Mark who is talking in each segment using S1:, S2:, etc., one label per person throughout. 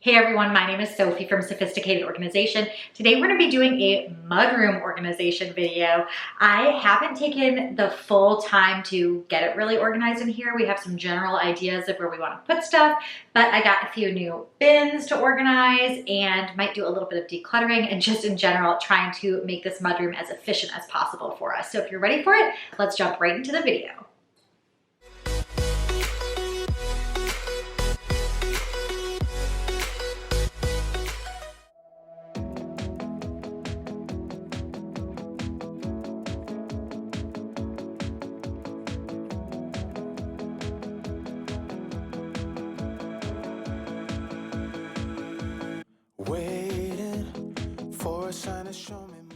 S1: Hey everyone, my name is Sophie from Sophisticated Organization. Today we're going to be doing a mudroom organization video. I haven't taken the full time to get it really organized in here. We have some general ideas of where we want to put stuff, but I got a few new bins to organize and might do a little bit of decluttering and just in general trying to make this mudroom as efficient as possible for us. So if you're ready for it, let's jump right into the video.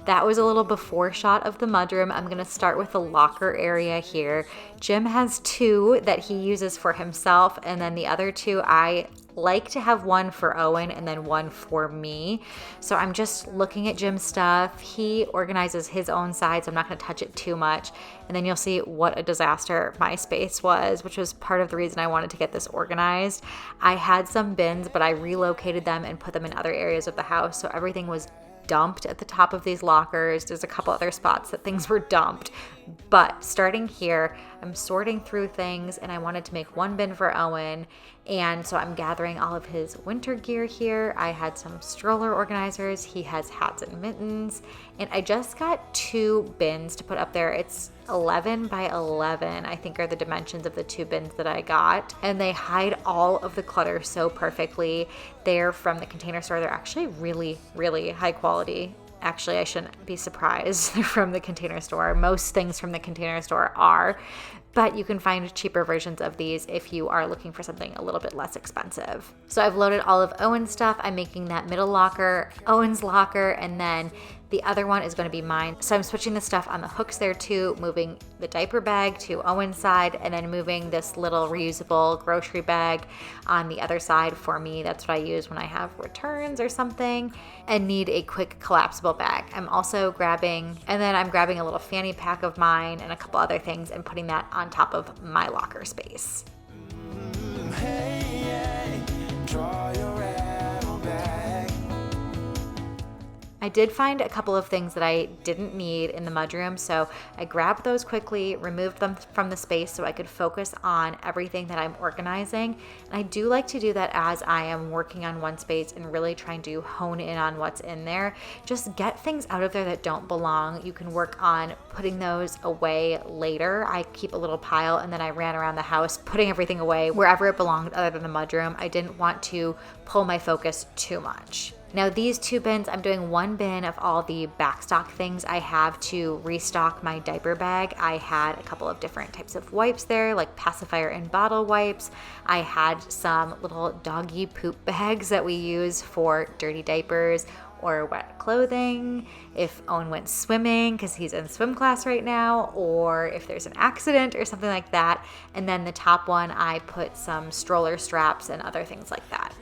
S1: That was a little before shot of the mudroom. I'm gonna start with the locker area here. Jim has two that he uses for himself, and then the other two I like to have one for Owen and then one for me. So I'm just looking at Jim's stuff. He organizes his own side, so I'm not gonna touch it too much. And then you'll see what a disaster my space was, which was part of the reason I wanted to get this organized. I had some bins, but I relocated them and put them in other areas of the house, so everything was dumped at the top of these lockers. There's a couple other spots that things were dumped, but starting here, I'm sorting through things and I wanted to make one bin for Owen, and so I'm gathering all of his winter gear here. I had some stroller organizers, he has hats and mittens, and I just got two bins to put up there. It's 11 by 11, I think, are the dimensions of the two bins that I got, and they hide all of the clutter so perfectly. They're from the Container Store. They're actually really, really high quality. Actually, I shouldn't be surprised. They're from the Container Store. Most things from the Container Store are, but you can find cheaper versions of these if you are looking for something a little bit less expensive. So I've loaded all of Owen's stuff. I'm making that middle locker Owen's locker, and then the other one is going to be mine. So I'm switching the stuff on the hooks there too, moving the diaper bag to Owen's side, and then moving this little reusable grocery bag on the other side for me. That's what I use when I have returns or something and need a quick collapsible bag. I'm also grabbing a little fanny pack of mine and a couple other things and putting that on top of my locker space. I did find a couple of things that I didn't need in the mudroom, so I grabbed those quickly, removed them from the space so I could focus on everything that I'm organizing. And I do like to do that as I am working on one space and really trying to hone in on what's in there. Just get things out of there that don't belong. You can work on putting those away later. I keep a little pile, and then I ran around the house putting everything away wherever it belonged other than the mudroom. I didn't want to pull my focus too much. Now these two bins, I'm doing one bin of all the backstock things I have to restock my diaper bag. I had a couple of different types of wipes there, like pacifier and bottle wipes. I had some little doggy poop bags that we use for dirty diapers or wet clothing, if Owen went swimming because he's in swim class right now, or if there's an accident or something like that. And then the top one, I put some stroller straps and other things like that.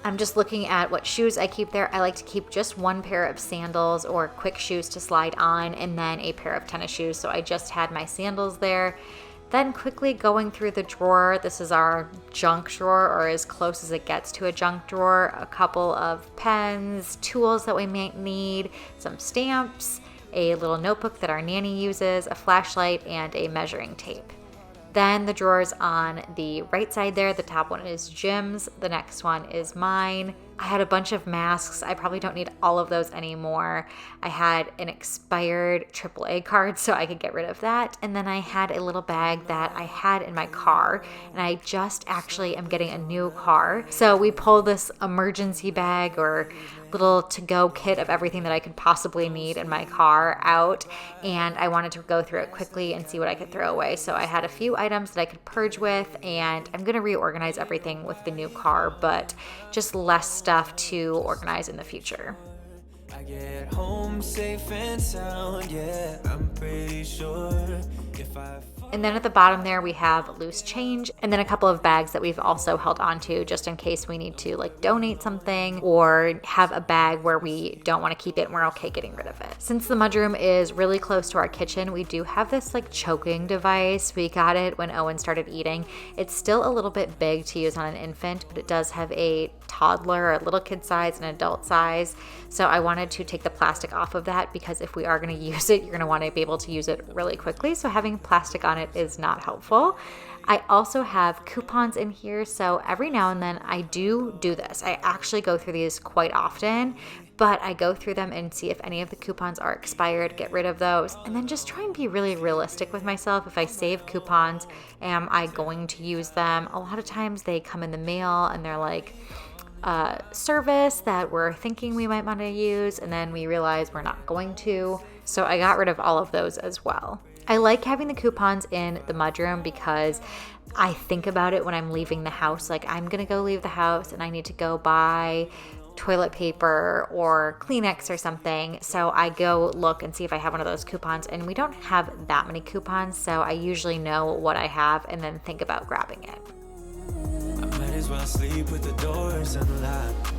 S1: I'm just looking at what shoes I keep there. I like to keep just one pair of sandals or quick shoes to slide on, and then a pair of tennis shoes. So I just had my sandals there. Then quickly going through the drawer. This is our junk drawer, or as close as it gets to a junk drawer. A couple of pens, tools that we might need, some stamps, a little notebook that our nanny uses, a flashlight, and a measuring tape. Then the drawers on the right side there, the top one is Jim's, the next one is mine. I had a bunch of masks. I probably don't need all of those anymore. I had an expired AAA card, so I could get rid of that. And then I had a little bag that I had in my car, and I just actually am getting a new car. So we pulled this emergency bag or little to-go kit of everything that I could possibly need in my car out, and I wanted to go through it quickly and see what I could throw away. So I had a few items that I could purge with, and I'm gonna reorganize everything with the new car, but just less stuff to organize in the future. I get home safe and sound, yeah, I'm pretty sure if I And then at the bottom there, we have loose change and then a couple of bags that we've also held onto just in case we need to like donate something or have a bag where we don't want to keep it and we're okay getting rid of it. Since the mudroom is really close to our kitchen, we do have this like choking device. We got it when Owen started eating. It's still a little bit big to use on an infant, but it does have a toddler, a little kid size, and adult size. So I wanted to take the plastic off of that because if we are going to use it, you're going to want to be able to use it really quickly. So having plastic on it is not helpful. I also have coupons in here, so every now and then I do this. I actually go through these quite often, but I go through them and see if any of the coupons are expired, get rid of those, and then just try and be really realistic with myself. If I save coupons, am I going to use them? A lot of times they come in the mail and they're like, service that we're thinking we might want to use, and then we realize we're not going to. So I got rid of all of those as well. I like having the coupons in the mudroom because I think about it when I'm leaving the house. Like I'm gonna go leave the house and I need to go buy toilet paper or Kleenex or something. So I go look and see if I have one of those coupons, and we don't have that many coupons, so I usually know what I have and then think about grabbing it.
S2: I might as well sleep with the doors unlocked.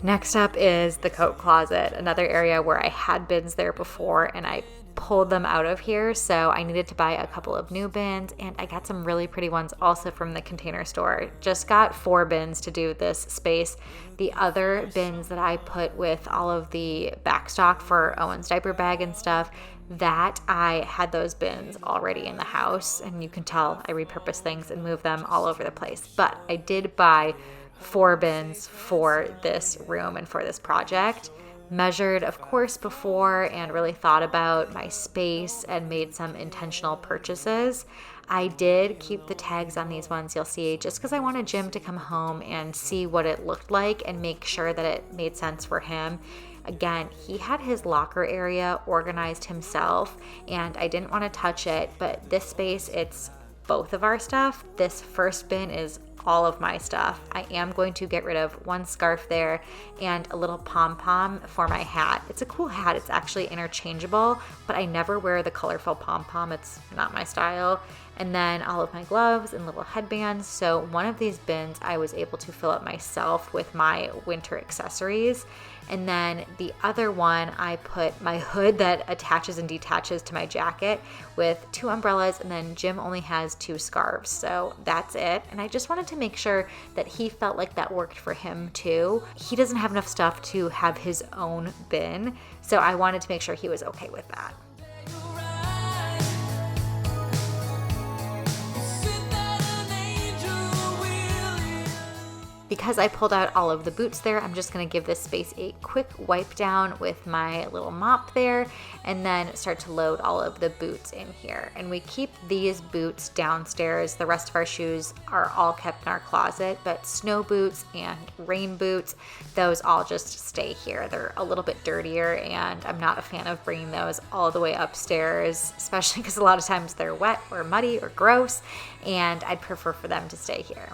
S1: Next up is the coat closet, another area where I had bins there before and I pulled them out of here, so I needed to buy a couple of new bins, and I got some really pretty ones also from the Container Store. Just got 4 bins to do this space. The other bins that I put with all of the backstock for Owen's diaper bag and stuff, that I had those bins already in the house, and you can tell I repurpose things and move them all over the place. But I did buy 4 bins for this room and for this project. Measured, of course, before and really thought about my space and made some intentional purchases. I did keep the tags on these ones, you'll see, just because I wanted Jim to come home and see what it looked like and make sure that it made sense for him. Again, he had his locker area organized himself and I didn't want to touch it, but this space, it's both of our stuff. This first bin is all of my stuff. I am going to get rid of one scarf there and a little pom-pom for my hat. It's a cool hat. It's actually interchangeable, but I never wear the colorful pom-pom. It's not my style. And then all of my gloves and little headbands. So one of these bins I was able to fill up myself with my winter accessories. And then the other one, I put my hood that attaches and detaches to my jacket with 2 umbrellas, and then Jim only has 2 scarves. So that's it. And I just wanted to make sure that he felt like that worked for him too. He doesn't have enough stuff to have his own bin, so I wanted to make sure he was okay with that. Because I pulled out all of the boots there, I'm just gonna give this space a quick wipe down with my little mop there and then start to load all of the boots in here. And we keep these boots downstairs. The rest of our shoes are all kept in our closet, but snow boots and rain boots, those all just stay here. They're a little bit dirtier and I'm not a fan of bringing those all the way upstairs, especially because a lot of times they're wet or muddy or gross, and I'd prefer for them to stay here.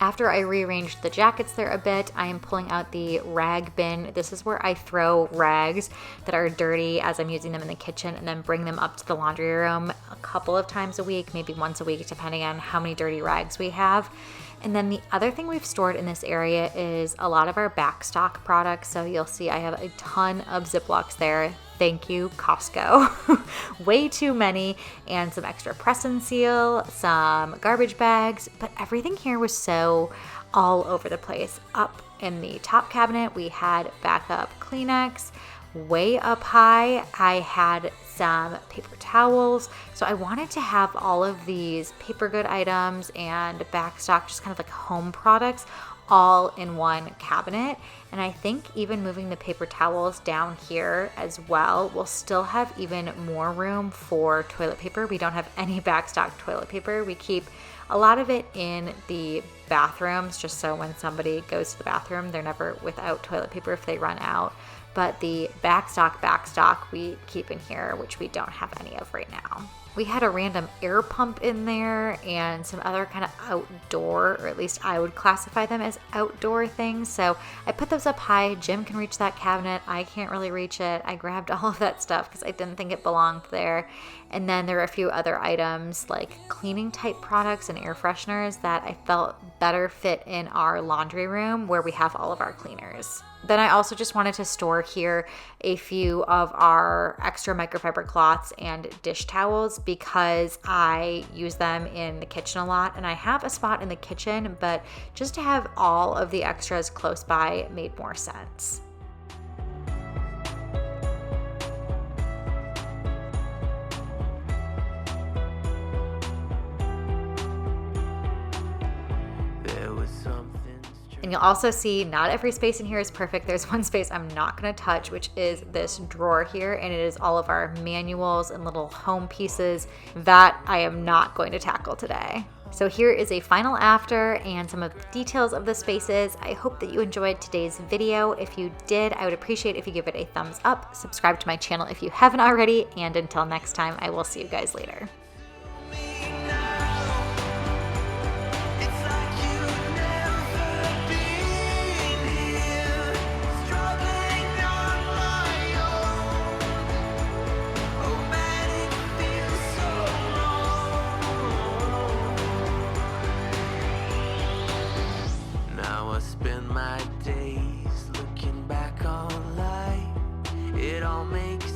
S1: After I rearranged the jackets there a bit, I am pulling out the rag bin. This is where I throw rags that are dirty as I'm using them in the kitchen and then bring them up to the laundry room a couple of times a week, maybe once a week, depending on how many dirty rags we have. And then the other thing we've stored in this area is a lot of our backstock products. So you'll see I have a ton of Ziplocs there. Thank you, Costco. Way too many, and some extra press and seal, some garbage bags, but everything here was so all over the place. Up in the top cabinet, we had backup Kleenex. Way up high, I had some paper towels. So I wanted to have all of these paper good items and backstock, just kind of like home products, all in one cabinet. And I think even moving the paper towels down here as well, we'll still have even more room for toilet paper. We don't have any backstock toilet paper. We keep a lot of it in the bathrooms, just so when somebody goes to the bathroom, they're never without toilet paper if they run out. But the backstock we keep in here, which we don't have any of right now. We had a random air pump in there and some other kind of outdoor, or at least I would classify them as outdoor things. So I put those up high. Jim can reach that cabinet. I can't really reach it. I grabbed all of that stuff because I didn't think it belonged there. And then there were a few other items like cleaning type products and air fresheners that I felt better fit in our laundry room where we have all of our cleaners. Then I also just wanted to store here a few of our extra microfiber cloths and dish towels because I use them in the kitchen a lot, and I have a spot in the kitchen, but just to have all of the extras close by made more sense. And you'll also see not every space in here is perfect. There's one space I'm not gonna touch, which is this drawer here, and it is all of our manuals and little home pieces that I am not going to tackle today. So here is a final after and some of the details of the spaces. I hope that you enjoyed today's video. If you did, I would appreciate if you give it a thumbs up, subscribe to my channel if you haven't already, and until next time, I will see you guys later.
S2: Spend my days looking back on life. It all makes